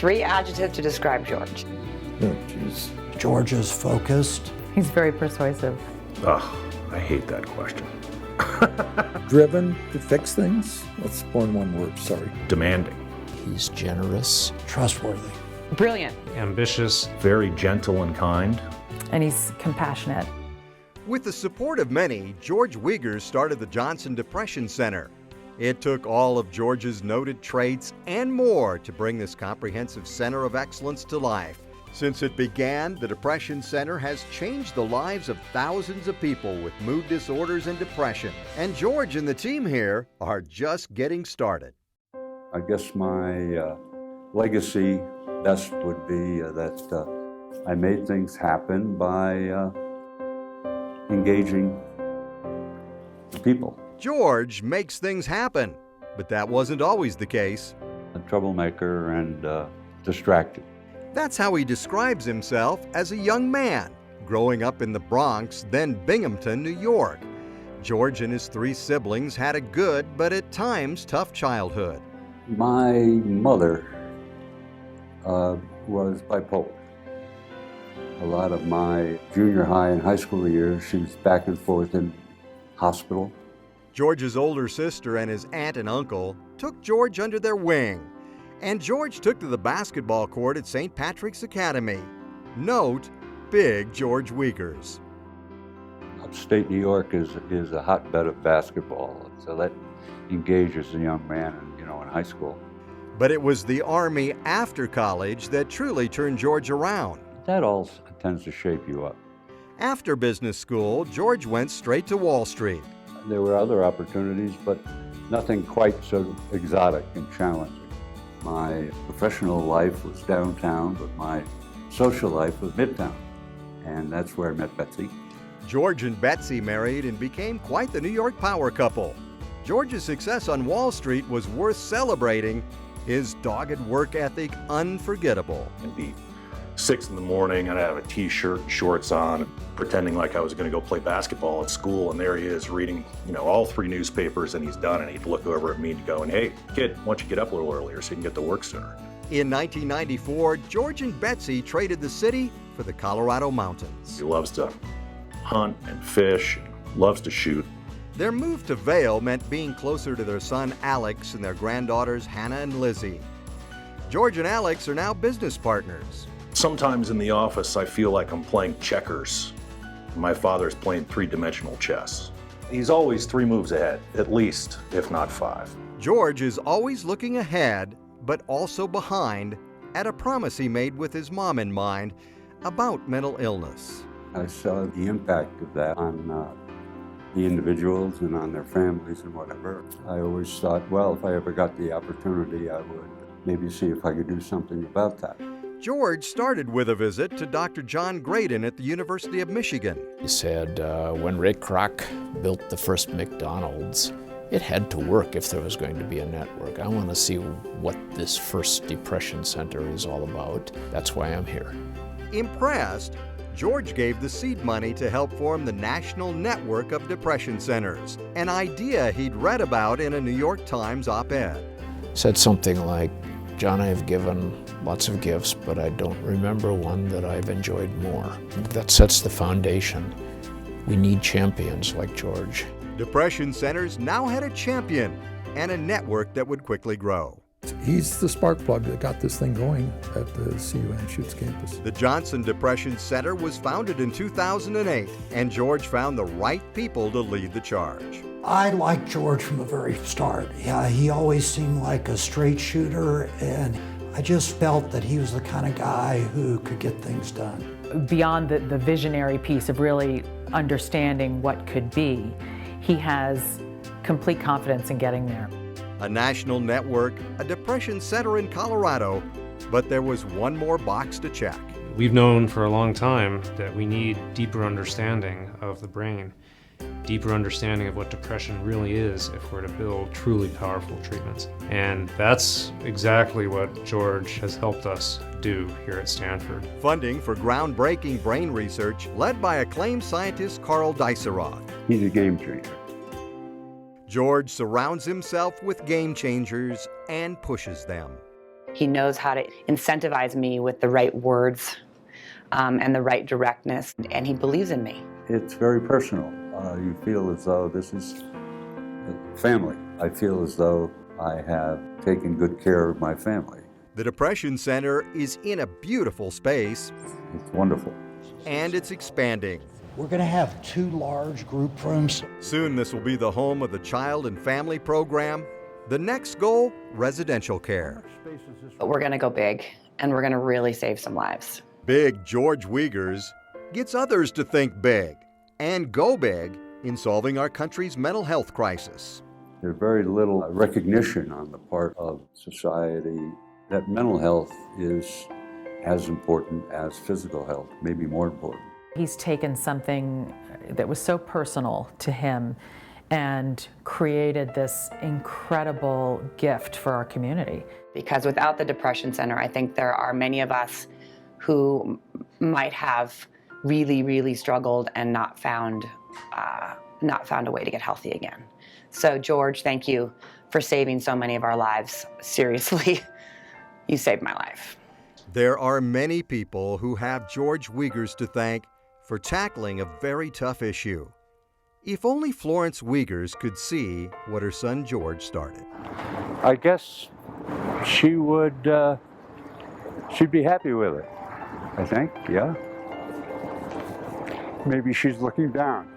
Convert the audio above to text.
3 adjectives to describe George. George is focused. He's very persuasive. Ugh, I hate that question. Driven to fix things. That's more than one word, sorry. Demanding. He's generous. Trustworthy. Brilliant. Ambitious. Very gentle and kind. And he's compassionate. With the support of many, George Wiegers started the Johnson Depression Center. It took all of George's noted traits and more to bring this comprehensive center of excellence to life. Since it began, the Depression Center has changed the lives of thousands of people with mood disorders and depression. And George and the team here are just getting started. I guess my legacy best would be that I made things happen by engaging people. George makes things happen, but that wasn't always the case. A troublemaker and distracted. That's how he describes himself as a young man, growing up in the Bronx, then Binghamton, New York. George and his 3 siblings had a good, but at times tough childhood. My mother was bipolar. A lot of my junior high and high school years, she was back and forth in hospital. George's older sister and his aunt and uncle took George under their wing, and George took to the basketball court at St. Patrick's Academy. Note, Big George Wiegers. Upstate New York is a hotbed of basketball, so that engages a young man in high school. But it was the Army after college that truly turned George around. That all tends to shape you up. After business school, George went straight to Wall Street. There were other opportunities, but nothing quite so exotic and challenging. My professional life was downtown, but my social life was midtown, and that's where I met Betsy. George and Betsy married and became quite the New York power couple. George's success on Wall Street was worth celebrating, his dogged work ethic unforgettable. It'd be 6 in the morning, and I'd have a t-shirt and shorts on, pretending like I was going to go play basketball at school, and there he is reading, all 3 newspapers, and he's done, and he'd look over at me and go, hey, kid, why don't you get up a little earlier so you can get to work sooner? In 1994, George and Betsy traded the city for the Colorado mountains. He loves to hunt and fish, and loves to shoot. Their move to Vail meant being closer to their son Alex and their granddaughters Hannah and Lizzie. George and Alex are now business partners. Sometimes in the office, I feel like I'm playing checkers. My father's playing 3-dimensional chess. He's always 3 moves ahead, at least, if not 5. George is always looking ahead, but also behind, at a promise he made with his mom in mind about mental illness. I saw the impact of that on the individuals and on their families and whatever. I always thought, well, if I ever got the opportunity, I would maybe see if I could do something about that. George started with a visit to Dr. John Graydon at the University of Michigan. He said when Ray Kroc built the first McDonald's, it had to work if there was going to be a network. I want to see what this first Depression Center is all about. That's why I'm here. Impressed, George gave the seed money to help form the National Network of Depression Centers, an idea he'd read about in a New York Times op-ed. Said something like, John, I've given lots of gifts, but I don't remember one that I've enjoyed more. That sets the foundation. We need champions like George. Depression Centers now had a champion and a network that would quickly grow. He's the spark plug that got this thing going at the CU Anschutz campus. The Johnson Depression Center was founded in 2008, and George found the right people to lead the charge. I liked George from the very start. Yeah, he always seemed like a straight shooter, and I just felt that he was the kind of guy who could get things done. Beyond the visionary piece of really understanding what could be, he has complete confidence in getting there. A national network, a depression center in Colorado, but there was one more box to check. We've known for a long time that we need deeper understanding of the brain, deeper understanding of what depression really is if we're to build truly powerful treatments. And that's exactly what George has helped us do here at Stanford. Funding for groundbreaking brain research led by acclaimed scientist Carl Diceroth. He's a game changer. George surrounds himself with game changers and pushes them. He knows how to incentivize me with the right words and the right directness, and he believes in me. It's very personal. You feel as though this is family. I feel as though I have taken good care of my family. The Depression Center is in a beautiful space, It's wonderful. and it's expanding. We're going to have 2 large group rooms. Soon this will be the home of the Child and Family Program. The next goal, residential care. But we're going to go big, and we're going to really save some lives. Big George Wiegers gets others to think big and go big in solving our country's mental health crisis. There's very little recognition on the part of society that mental health is as important as physical health, maybe more important. He's taken something that was so personal to him and created this incredible gift for our community. Because without the Depression Center, I think there are many of us who might have really, really struggled and not found a way to get healthy again. So George, thank you for saving so many of our lives. Seriously, you saved my life. There are many people who have George Wiegers to thank for tackling a very tough issue. If only Florence Wiegers could see what her son George started. I guess she would, she'd be happy with it, I think, yeah. Maybe she's looking down.